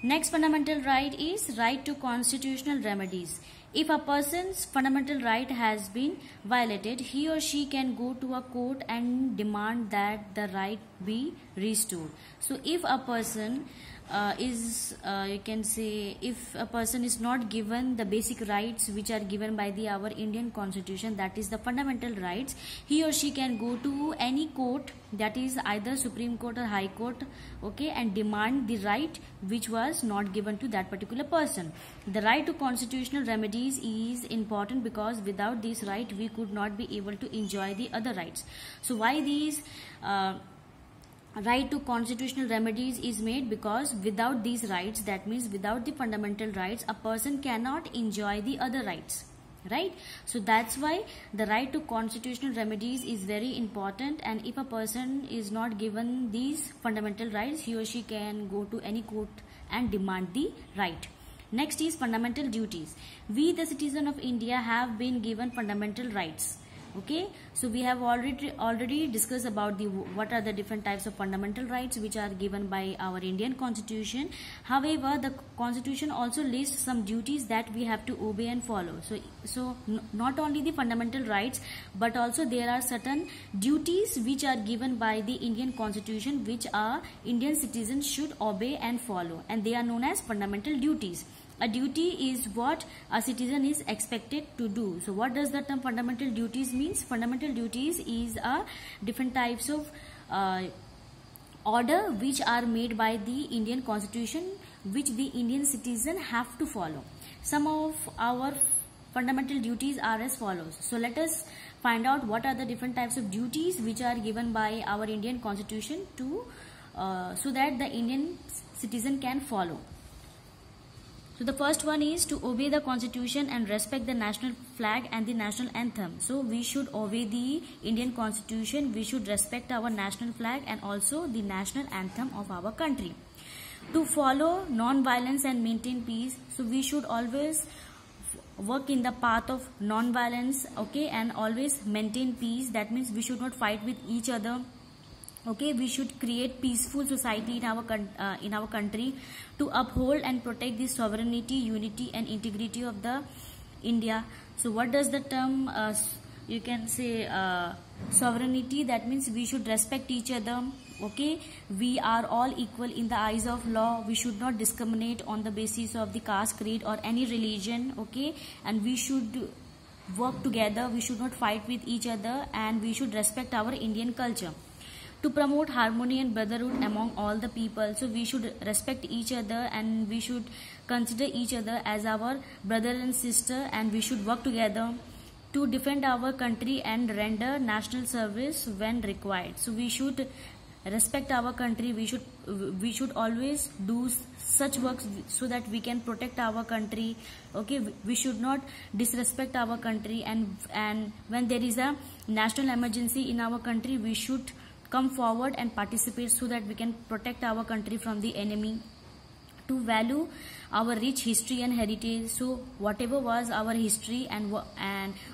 Next fundamental right is right to constitutional remedies. If a person's fundamental right has been violated, he or she can go to a court and demand that the right be restored. So if a person you can say, if a person is not given the basic rights which are given by our Indian Constitution, that is the fundamental rights, he or she can go to any court, that is either Supreme Court or High Court, okay, and demand the right which was not given to that particular person. The right to constitutional remedies is important because without this right we could not be able to enjoy the other rights. So why these right to constitutional remedies is made? Because without these rights, that means without the fundamental rights, a person cannot enjoy the other rights, right? So that's why the right to constitutional remedies is very important, and if a person is not given these fundamental rights, he or she can go to any court and demand the right. Next is fundamental duties. We, the citizen of India, have been given fundamental rights. Okay, so we have already discussed about what are the different types of fundamental rights which are given by our Indian Constitution. However, the Constitution also lists some duties that we have to obey and follow. So not only the fundamental rights, but also there are certain duties which are given by the Indian Constitution which our Indian citizens should obey and follow, and they are known as fundamental duties. A duty is what a citizen is expected to do. So what does the term fundamental duties means? Fundamental duties is a different types of order which are made by the Indian Constitution which the Indian citizen have to follow. Some of our fundamental duties are as follows. So let us find out what are the different types of duties which are given by our Indian Constitution to so that the Indian citizen can follow. So the first one is to obey the Constitution and respect the national flag and the national anthem. So we should obey the Indian Constitution, we should respect our national flag and also the national anthem of our country. To follow non-violence and maintain peace, so we should always work in the path of non-violence, okay, and always maintain peace. That means we should not fight with each other. Okay, we should create peaceful society in our country to uphold and protect the sovereignty, unity and integrity of the India. So what does the term you can say sovereignty? That means we should respect each other. Okay, we are all equal in the eyes of law. We should not discriminate on the basis of the caste, creed or any religion. Okay, and we should work together. We should not fight with each other, and we should respect our Indian culture. To promote harmony and brotherhood among all the people, so we should respect each other and we should consider each other as our brother and sister, and we should work together to defend our country and render national service when required. So we should respect our country. We should always do such works so that we can protect our country. Okay, we should not disrespect our country, and when there is a national emergency in our country, we should come forward and participate so that we can protect our country from the enemy. To value our rich history and heritage, so whatever was our history and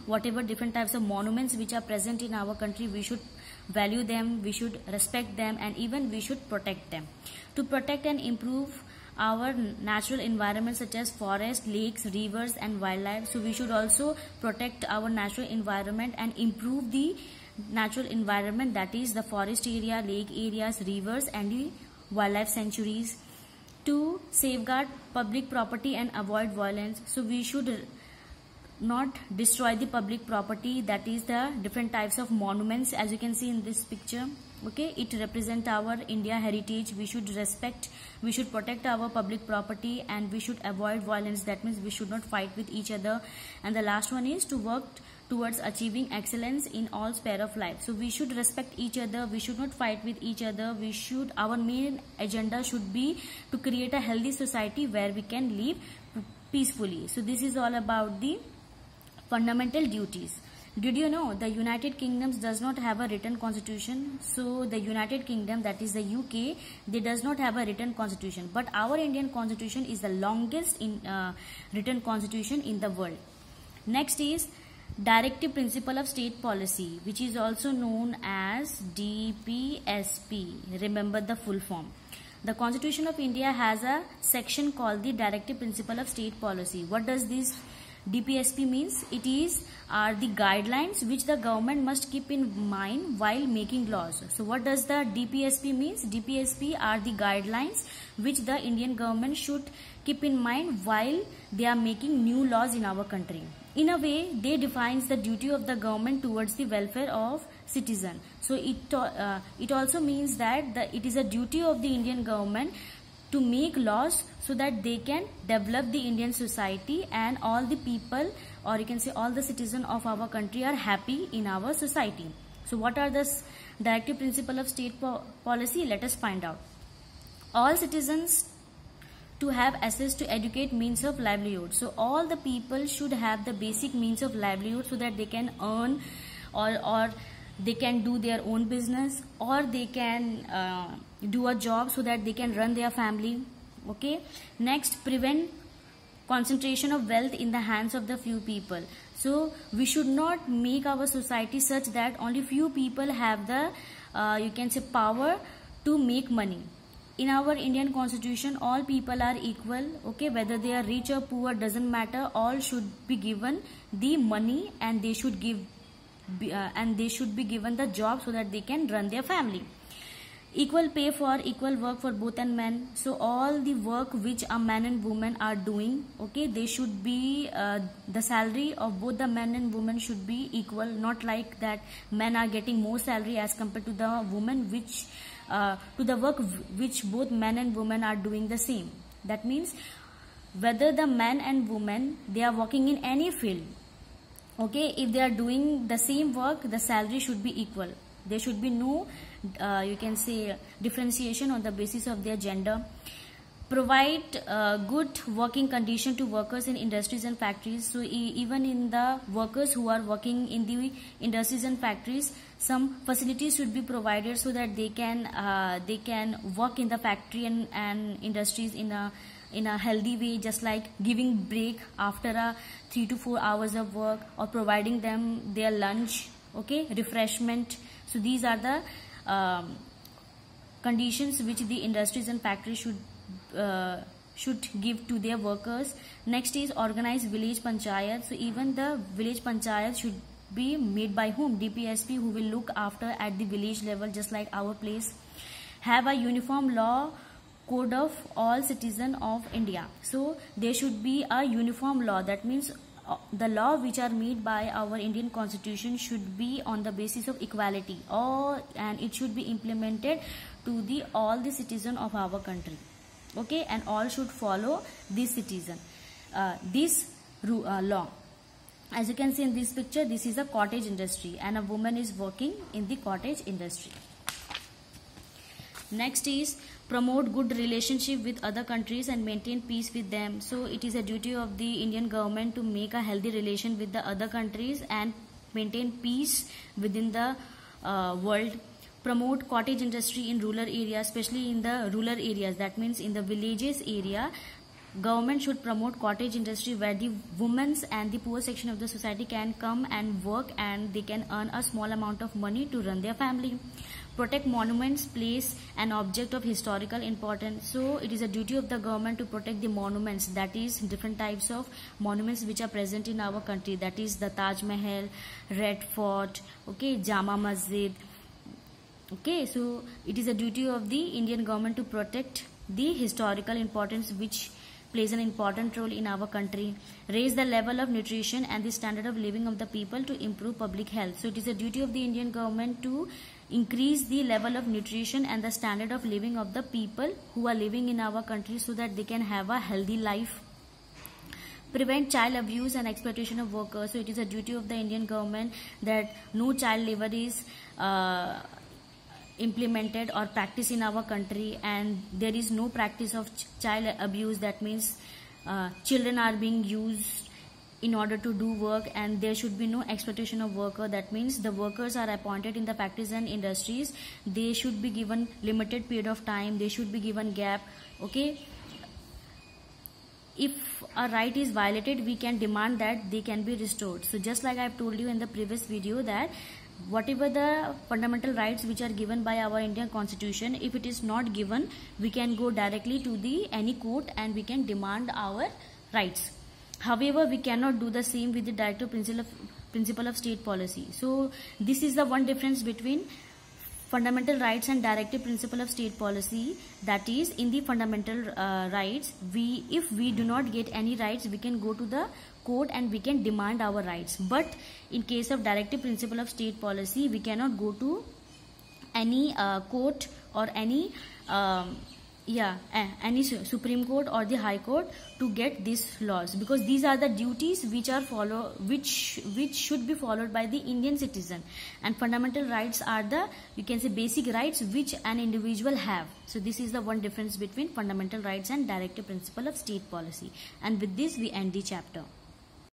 whatever different types of monuments which are present in our country, we should value them, we should respect them, and even we should protect them. To protect and improve our natural environment such as forests, lakes, rivers and wildlife, so we should also protect our natural environment and improve the natural environment, that is the forest area, lake areas, rivers and the wildlife sanctuaries. To safeguard public property and avoid violence, so we should not destroy the public property, that is the different types of monuments as you can see in this picture. Okay, it represents our India heritage. We should respect, we should protect our public property and we should avoid violence. That means we should not fight with each other. And the last one is to work towards achieving excellence in all sphere of life. So we should respect each other, we should not fight with each other. Our main agenda should be to create a healthy society where we can live peacefully. So this is all about the fundamental duties. Did you know the United Kingdom does not have a written constitution? So the United Kingdom, that is the UK, they does not have a written constitution, but our Indian constitution is the longest written constitution in the world. Next is Directive Principle of State Policy, which is also known as DPSP. Remember the full form. The Constitution of India has a section called the Directive Principle of State Policy. What does this DPSP means? It are the guidelines which the government must keep in mind while making laws. So what does the DPSP means? DPSP are the guidelines which the Indian government should keep in mind while they are making new laws in our country. In a way, they defines the duty of the government towards the welfare of citizen. So it also means that it is a duty of the Indian government to make laws so that they can develop the Indian society, and all the people, or you can say all the citizens of our country, are happy in our society. So what are the directive principle of state policy? Let us find out. All citizens to have access to adequate means of livelihood. So all the people should have the basic means of livelihood so that they can earn, or they can do their own business, or they can do a job so that they can run their family. Okay. Next, prevent concentration of wealth in the hands of the few people. So we should not make our society such that only few people have the you can say power to make money. In our Indian Constitution, all people are equal. Okay, whether they are rich or poor doesn't matter. All should be given the money, and they should be given the job so that they can run their family. Equal pay for equal work for both and men. So all the work which a man and woman are doing, okay, they should be the salary of both the men and women should be equal. Not like that men are getting more salary as compared to the women, which to the work which both men and women are doing the same. That means whether the man and woman, they are working in any field, okay, if they are doing the same work, the salary should be equal. There should be no you can say differentiation on the basis of their gender. Provide good working condition to workers in industries and factories. So even in the workers who are working in the industries and factories, some facilities should be provided so that they can work in the factory and industries in a healthy way, just like giving break after 3 to 4 hours of work, or providing them their lunch, okay, refreshment. So these are the conditions which the industries and factories should give to their workers. Next is organize village panchayat. So even the village panchayat should be made by whom? DPSP, who will look after at the village level, just like our place. Have a uniform law code of all citizens of India. So there should be a uniform law. That means the law which are made by our Indian Constitution should be on the basis of equality, and it should be implemented to all the citizens of our country. Okay, and all should follow this law. As you can see in this picture, this is a cottage industry, and a woman is working in the cottage industry. Next is promote good relationship with other countries and maintain peace with them. So it is a duty of the Indian government to make a healthy relation with the other countries and maintain peace within the world. Promote cottage industry in rural areas, especially in the rural areas. That means in the villages area, government should promote cottage industry where the women and the poor section of the society can come and work, and they can earn a small amount of money to run their family. Protect monuments, place and object of historical importance. So it is a duty of the government to protect the monuments, that is different types of monuments which are present in our country, that is the Taj Mahal, Red Fort, okay, Jama Masjid. Okay, so it is a duty of the Indian government to protect the historical importance which plays an important role in our country. Raise the level of nutrition and the standard of living of the people to improve public health. So it is a duty of the Indian government to increase the level of nutrition and the standard of living of the people who are living in our country so that they can have a healthy life. Prevent child abuse and exploitation of workers. So it is a duty of the Indian government that no child labor is implemented or practiced in our country, and there is no practice of child abuse. That means children are being used in order to do work, and there should be no exploitation of worker. That means the workers are appointed in the factories and industries. They should be given limited period of time. They should be given gap. Okay. If a right is violated, we can demand that they can be restored. So just like I have told you in the previous video that whatever the fundamental rights which are given by our Indian constitution, if it is not given, we can go directly to the any court and we can demand our rights. However, we cannot do the same with the directive principle of state policy. So this is the one difference between fundamental rights and directive principle of state policy. That is, in the fundamental rights, if we do not get any rights, we can go to the court and we can demand our rights. But in case of directive principle of state policy, we cannot go to any court or any any Supreme Court or the High Court to get these laws, because these are the duties which are which should be followed by the Indian citizen, and fundamental rights are the, you can say, basic rights which an individual have. So this is the one difference between fundamental rights and directive principle of state policy. And with this we end the chapter.